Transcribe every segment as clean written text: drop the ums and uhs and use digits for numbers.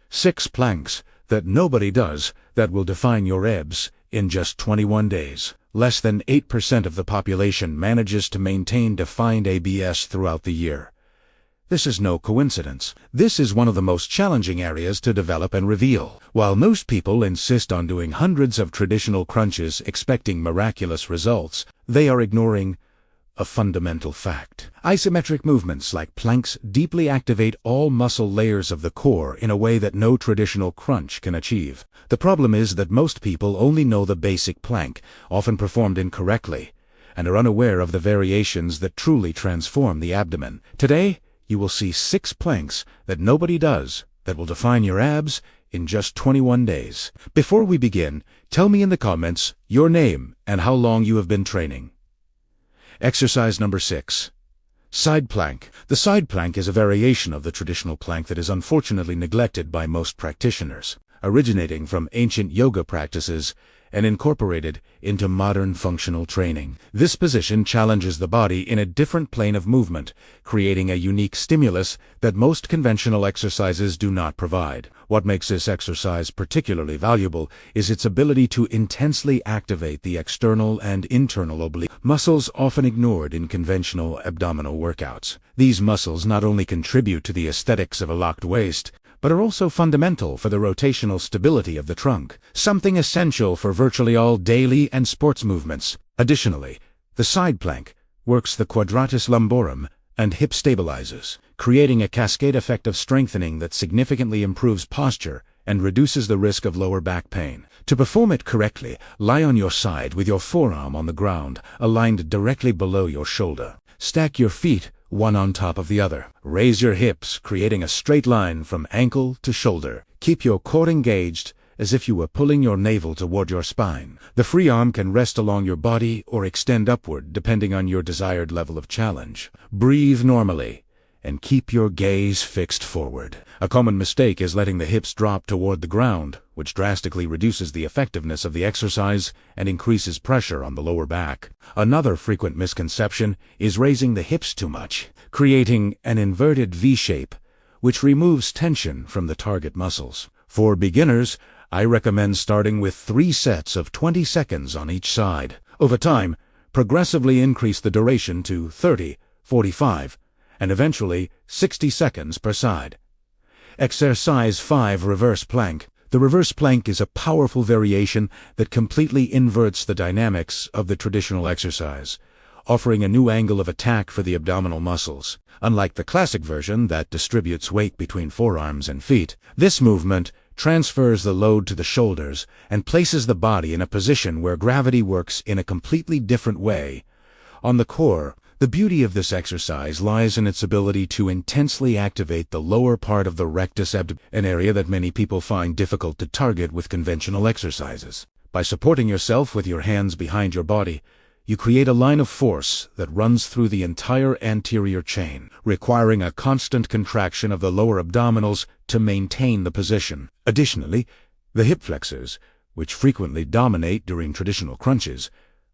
6 planks that nobody does that will define your abs in just 21 days. Less than 8% of the population manages to maintain defined abs throughout the year. This is no coincidence. This is one of the most challenging areas to develop and reveal. While most people insist on doing hundreds of traditional crunches expecting miraculous results, they are ignoring a fundamental fact. Isometric movements like planks deeply activate all muscle layers of the core in a way that no traditional crunch can achieve. The problem is that most people only know the basic plank, often performed incorrectly, and are unaware of the variations that truly transform the abdomen. Today, you will see 6 planks that nobody does that will define your abs in just 21 days. Before we begin, tell me in the comments your name and how long you have been training. Exercise number 6. Side plank. The side plank is a variation of the traditional plank that is unfortunately neglected by most practitioners, originating from ancient yoga practices and incorporated into modern functional training. This position challenges the body in a different plane of movement, creating a unique stimulus that most conventional exercises do not provide. What makes this exercise particularly valuable is its ability to intensely activate the external and internal oblique muscles often ignored in conventional abdominal workouts. These muscles not only contribute to the aesthetics of a locked waist, but are also fundamental for the rotational stability of the trunk, something essential for virtually all daily and sports movements. Additionally, the side plank works the quadratus lumborum and hip stabilizers, creating a cascade effect of strengthening that significantly improves posture and reduces the risk of lower back pain. To perform it correctly, lie on your side with your forearm on the ground, aligned directly below your shoulder. Stack your feet one on top of the other. Raise your hips, creating a straight line from ankle to shoulder. Keep your core engaged as if you were pulling your navel toward your spine. The free arm can rest along your body or extend upward depending on your desired level of challenge. Breathe normally and keep your gaze fixed forward. A common mistake is letting the hips drop toward the ground, which drastically reduces the effectiveness of the exercise and increases pressure on the lower back. Another frequent misconception is raising the hips too much, creating an inverted V shape, which removes tension from the target muscles. For beginners, I recommend starting with 3 sets of 20 seconds on each side. Over time, progressively increase the duration to 30, 45, and eventually 60 seconds per side. Exercise 5. Reverse plank. The reverse plank is a powerful variation that completely inverts the dynamics of the traditional exercise, offering a new angle of attack for the abdominal muscles. Unlike the classic version that distributes weight between forearms and feet, this movement transfers the load to the shoulders and places the body in a position where gravity works in a completely different way. On the core, the beauty of this exercise lies in its ability to intensely activate the lower part of the rectus abdominis, an area that many people find difficult to target with conventional exercises. By supporting yourself with your hands behind your body, you create a line of force that runs through the entire anterior chain, requiring a constant contraction of the lower abdominals to maintain the position. Additionally, the hip flexors, which frequently dominate during traditional crunches,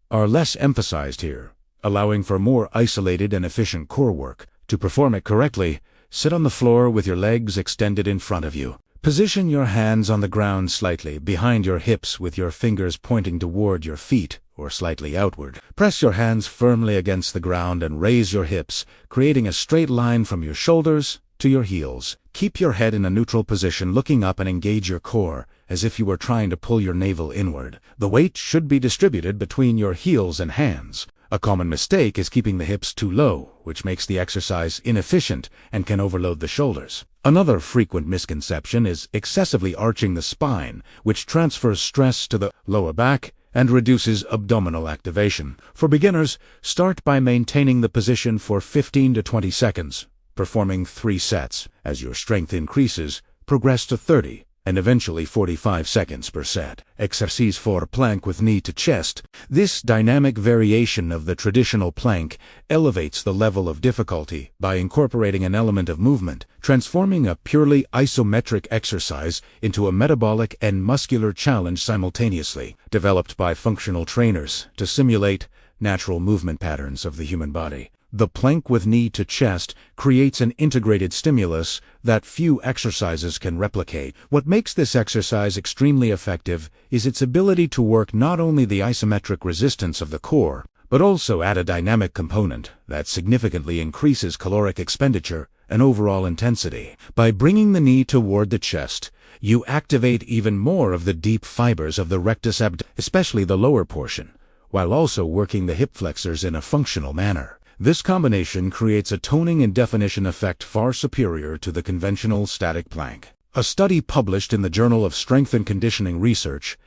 are less emphasized here, allowing for more isolated and efficient core work. To perform it correctly, sit on the floor with your legs extended in front of you. Position your hands on the ground slightly behind your hips with your fingers pointing toward your feet or slightly outward. Press your hands firmly against the ground and raise your hips, creating a straight line from your shoulders to your heels. Keep your head in a neutral position, looking up, and engage your core as if you were trying to pull your navel inward. The weight should be distributed between your heels and hands. A common mistake is keeping the hips too low, which makes the exercise inefficient and can overload the shoulders. Another frequent misconception is excessively arching the spine, which transfers stress to the lower back and reduces abdominal activation. For beginners, start by maintaining the position for 15 to 20 seconds, performing 3 sets. As your strength increases, progress to 30 and eventually 45 seconds per set. Exercise 4. Plank with knee to chest. This dynamic variation of the traditional plank elevates the level of difficulty by incorporating an element of movement, transforming a purely isometric exercise into a metabolic and muscular challenge simultaneously. Developed by functional trainers to simulate natural movement patterns of the human body, The plank with knee to chest creates an integrated stimulus that few exercises can replicate. What makes this exercise extremely effective is its ability to work not only the isometric resistance of the core, but also add a dynamic component that significantly increases caloric expenditure and overall intensity. By bringing the knee toward the chest, you activate even more of the deep fibers of the rectus abdominis, especially the lower portion, while also working the hip flexors in a functional manner. This combination creates a toning and definition effect far superior to the conventional static plank. A study published in the Journal of Strength and Conditioning Research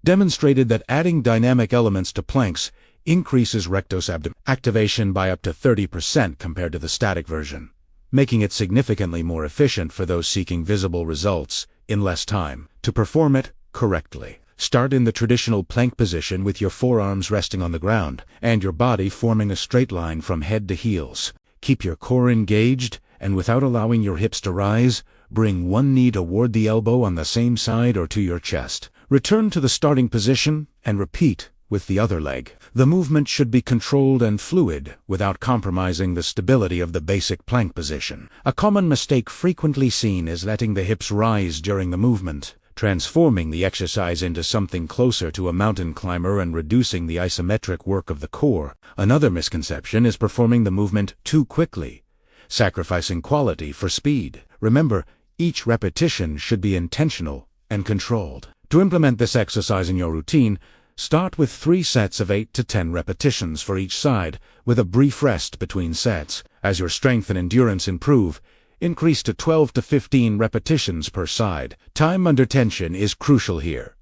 demonstrated that adding dynamic elements to planks increases rectus abdominis activation by up to 30% compared to the static version, making it significantly more efficient for those seeking visible results in less time. To perform it correctly, start in the traditional plank position with your forearms resting on the ground and your body forming a straight line from head to heels. Keep your core engaged, and without allowing your hips to rise, bring one knee toward the elbow on the same side or to your chest. Return to the starting position and repeat with the other leg. The movement should be controlled and fluid without compromising the stability of the basic plank position. A common mistake frequently seen is letting the hips rise during the movement, transforming the exercise into something closer to a mountain climber and reducing the isometric work of the core. Another misconception is performing the movement too quickly, sacrificing quality for speed. Remember, each repetition should be intentional and controlled. To implement this exercise in your routine, start with 3 sets of 8 to 10 repetitions for each side, with a brief rest between sets. As your strength and endurance improve, increase to 12 to 15 repetitions per side. Time under tension is crucial here,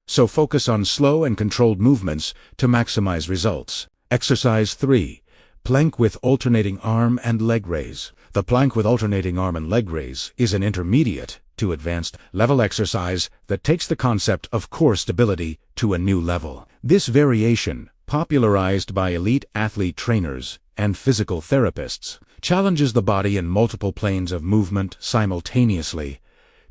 so focus on slow and controlled movements to maximize results. Exercise 3. Plank with alternating arm and leg raise. The plank with alternating arm and leg raise is an intermediate to advanced level exercise that takes the concept of core stability to a new level. This variation, popularized by elite athlete trainers and physical therapists, challenges the body in multiple planes of movement simultaneously,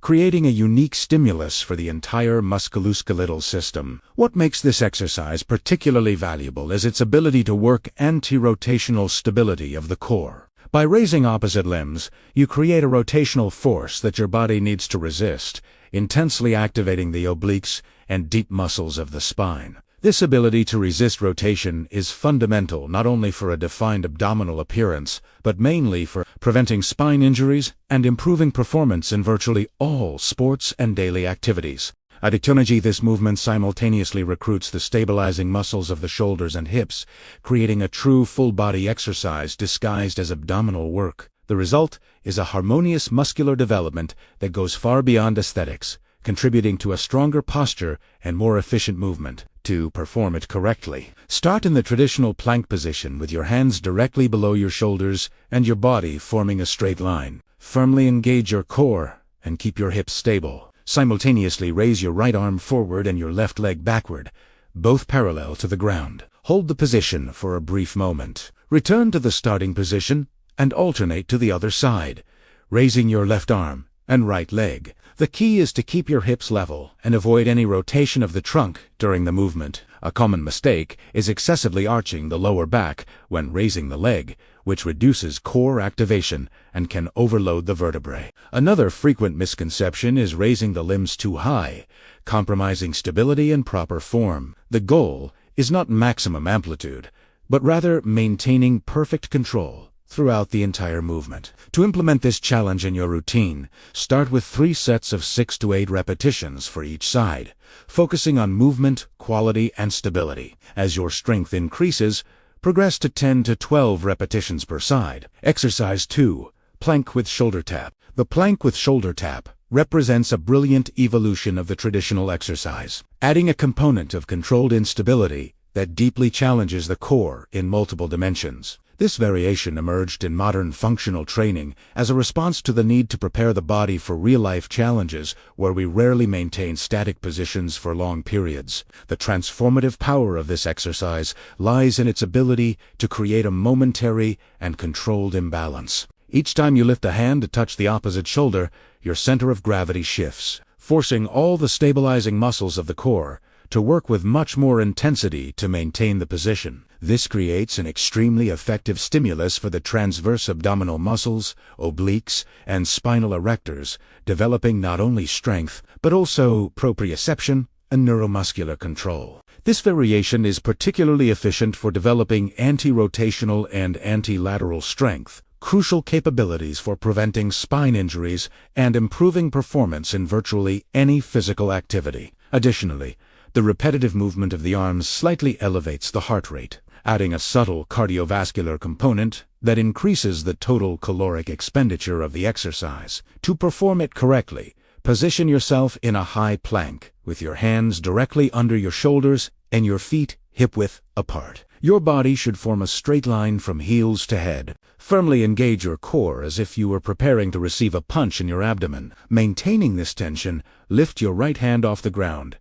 creating a unique stimulus for the entire musculoskeletal system. What makes this exercise particularly valuable is its ability to work anti-rotational stability of the core. By raising opposite limbs, you create a rotational force that your body needs to resist, intensely activating the obliques and deep muscles of the spine. This ability to resist rotation is fundamental not only for a defined abdominal appearance, but mainly for preventing spine injuries and improving performance in virtually all sports and daily activities. Additionally, this movement simultaneously recruits the stabilizing muscles of the shoulders and hips, creating a true full-body exercise disguised as abdominal work. The result is a harmonious muscular development that goes far beyond aesthetics, contributing to a stronger posture and more efficient movement. To perform it correctly, start in the traditional plank position with your hands directly below your shoulders and your body forming a straight line. Firmly engage your core and keep your hips stable. Simultaneously raise your right arm forward and your left leg backward, both parallel to the ground. Hold the position for a brief moment. Return to the starting position and alternate to the other side, raising your left arm and right leg. The key is to keep your hips level and avoid any rotation of the trunk during the movement. A common mistake is excessively arching the lower back when raising the leg, which reduces core activation and can overload the vertebrae. Another frequent misconception is raising the limbs too high, compromising stability and proper form. The goal is not maximum amplitude, but rather maintaining perfect control throughout the entire movement. To implement this challenge in your routine, start with 3 sets of 6 to 8 repetitions for each side, focusing on movement, quality, and stability. As your strength increases, progress to 10 to 12 repetitions per side. Exercise 2. Plank with shoulder tap. The plank with shoulder tap represents a brilliant evolution of the traditional exercise, adding a component of controlled instability that deeply challenges the core in multiple dimensions. This variation emerged in modern functional training as a response to the need to prepare the body for real-life challenges where we rarely maintain static positions for long periods. The transformative power of this exercise lies in its ability to create a momentary and controlled imbalance. Each time you lift a hand to touch the opposite shoulder, your center of gravity shifts, forcing all the stabilizing muscles of the core to work with much more intensity to maintain the position. This creates an extremely effective stimulus for the transverse abdominal muscles, obliques, and spinal erectors, developing not only strength, but also proprioception and neuromuscular control. This variation is particularly efficient for developing anti-rotational and anti-lateral strength, crucial capabilities for preventing spine injuries and improving performance in virtually any physical activity. Additionally, the repetitive movement of the arms slightly elevates the heart rate, adding a subtle cardiovascular component that increases the total caloric expenditure of the exercise. To perform it correctly, position yourself in a high plank, with your hands directly under your shoulders and your feet hip-width apart. Your body should form a straight line from heels to head. Firmly engage your core as if you were preparing to receive a punch in your abdomen. Maintaining this tension, lift your right hand off the ground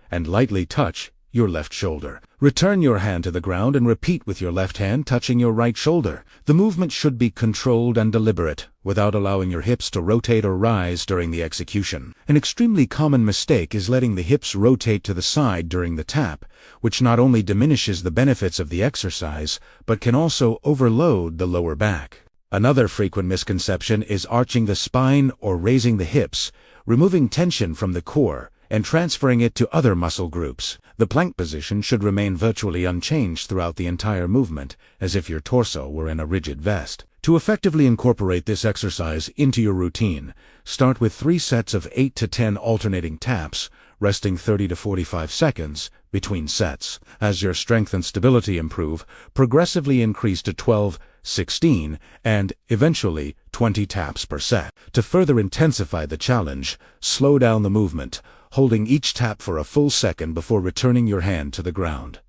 and lightly touch your left shoulder. Return your hand to the ground and repeat with your left hand touching your right shoulder. The movement should be controlled and deliberate, without allowing your hips to rotate or rise during the execution. An extremely common mistake is letting the hips rotate to the side during the tap, which not only diminishes the benefits of the exercise, but can also overload the lower back. Another frequent misconception is arching the spine or raising the hips, removing tension from the core and transferring it to other muscle groups. The plank position should remain virtually unchanged throughout the entire movement, as if your torso were in a rigid vest. To effectively incorporate this exercise into your routine, start with 3 sets of 8 to 10 alternating taps, resting 30 to 45 seconds between sets. As your strength and stability improve, progressively increase to 12, 16, and eventually 20 taps per set. To further intensify the challenge, slow down the movement, holding each tap for a full second before returning your hand to the ground.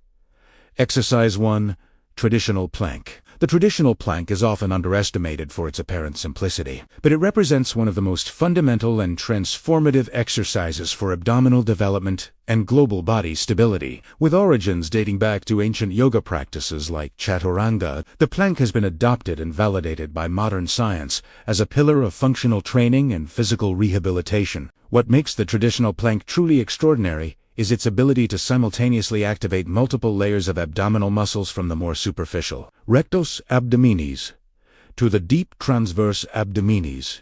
Exercise 1. Traditional plank. The traditional plank is often underestimated for its apparent simplicity, but it represents one of the most fundamental and transformative exercises for abdominal development and global body stability. With origins dating back to ancient yoga practices like chaturanga, the plank has been adopted and validated by modern science as a pillar of functional training and physical rehabilitation. What makes the traditional plank truly extraordinary is its ability to simultaneously activate multiple layers of abdominal muscles, from the more superficial rectus abdominis to the deep transverse abdominis,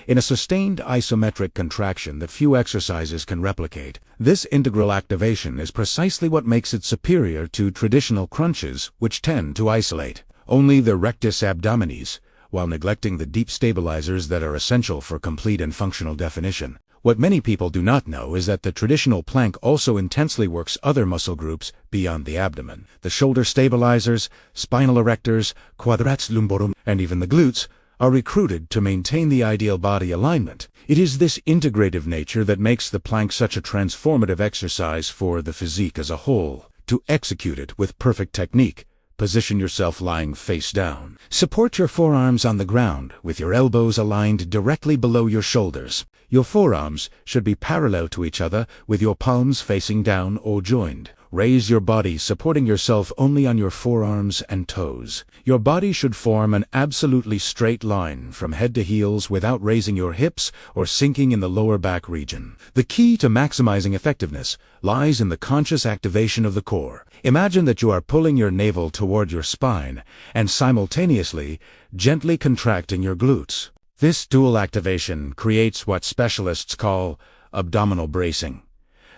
in a sustained isometric contraction that few exercises can replicate. This integral activation is precisely what makes it superior to traditional crunches, which tend to isolate only the rectus abdominis, while neglecting the deep stabilizers that are essential for complete and functional definition. What many people do not know is that the traditional plank also intensely works other muscle groups beyond the abdomen. The shoulder stabilizers, spinal erectors, quadratus lumborum, and even the glutes are recruited to maintain the ideal body alignment. It is this integrative nature that makes the plank such a transformative exercise for the physique as a whole. To execute it with perfect technique, position yourself lying face down. Support your forearms on the ground with your elbows aligned directly below your shoulders. Your forearms should be parallel to each other, with your palms facing down or joined. Raise your body, supporting yourself only on your forearms and toes. Your body should form an absolutely straight line from head to heels without raising your hips or sinking in the lower back region. The key to maximizing effectiveness lies in the conscious activation of the core. Imagine that you are pulling your navel toward your spine and simultaneously gently contracting your glutes. This dual activation creates what specialists call abdominal bracing,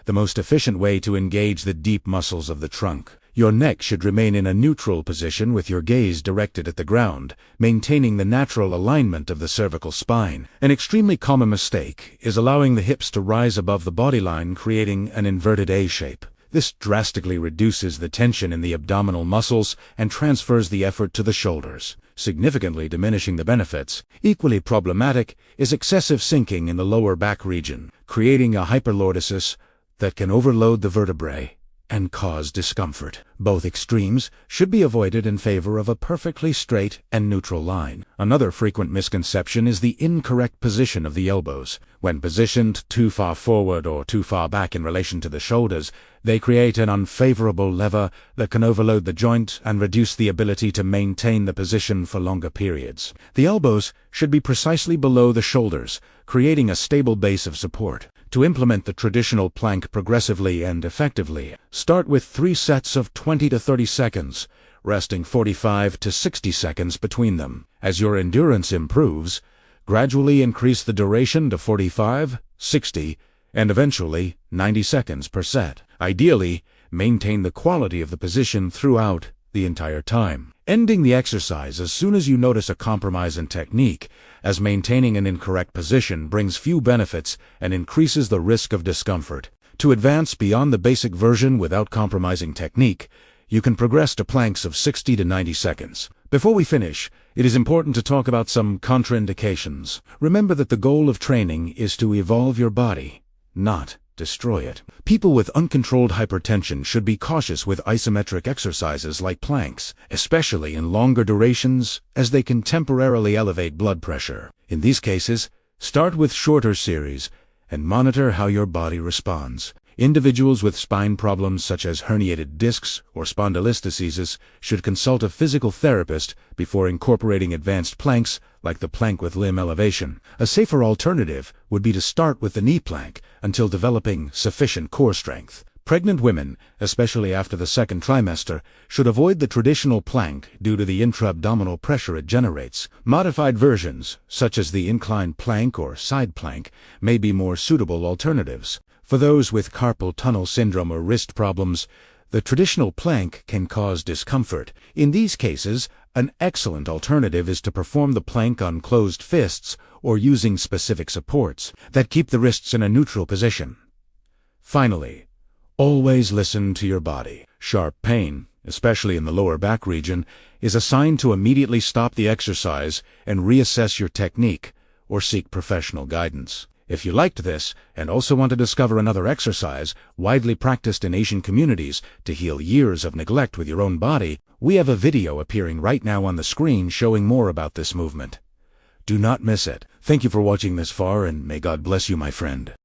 the most efficient way to engage the deep muscles of the trunk. Your neck should remain in a neutral position with your gaze directed at the ground, maintaining the natural alignment of the cervical spine. An extremely common mistake is allowing the hips to rise above the bodyline, creating an inverted A shape. This drastically reduces the tension in the abdominal muscles and transfers the effort to the shoulders, significantly diminishing the benefits. Equally problematic is excessive sinking in the lower back region, creating a hyperlordosis that can overload the vertebrae and cause discomfort. Both extremes should be avoided in favor of a perfectly straight and neutral line. Another frequent misconception is the incorrect position of the elbows. When positioned too far forward or too far back in relation to the shoulders, they create an unfavorable lever that can overload the joint and reduce the ability to maintain the position for longer periods. The elbows should be precisely below the shoulders, creating a stable base of support. To implement the traditional plank progressively and effectively, start with 3 sets of 20 to 30 seconds, resting 45 to 60 seconds between them. As your endurance improves, gradually increase the duration to 45, 60, and eventually 90 seconds per set. Ideally, maintain the quality of the position throughout the entire time, ending the exercise as soon as you notice a compromise in technique, as maintaining an incorrect position brings few benefits and increases the risk of discomfort. To advance beyond the basic version without compromising technique, you can progress to planks of 60 to 90 seconds. Before we finish, it is important to talk about some contraindications. Remember that the goal of training is to evolve your body, not destroy it. People with uncontrolled hypertension should be cautious with isometric exercises like planks, especially in longer durations, as they can temporarily elevate blood pressure. In these cases, start with shorter series and monitor how your body responds. Individuals with spine problems such as herniated discs or spondylolisthesis should consult a physical therapist before incorporating advanced planks like the plank with limb elevation. A safer alternative would be to start with the knee plank until developing sufficient core strength. Pregnant women, especially after the second trimester, should avoid the traditional plank due to the intra-abdominal pressure it generates. Modified versions, such as the inclined plank or side plank, may be more suitable alternatives. For those with carpal tunnel syndrome or wrist problems, the traditional plank can cause discomfort. In these cases, an excellent alternative is to perform the plank on closed fists or using specific supports that keep the wrists in a neutral position. Finally, always listen to your body. Sharp pain, especially in the lower back region, is a sign to immediately stop the exercise and reassess your technique or seek professional guidance. If you liked this and also want to discover another exercise widely practiced in Asian communities to heal years of neglect with your own body, we have a video appearing right now on the screen showing more about this movement. Do not miss it. Thank you for watching this far, and may God bless you, my friend.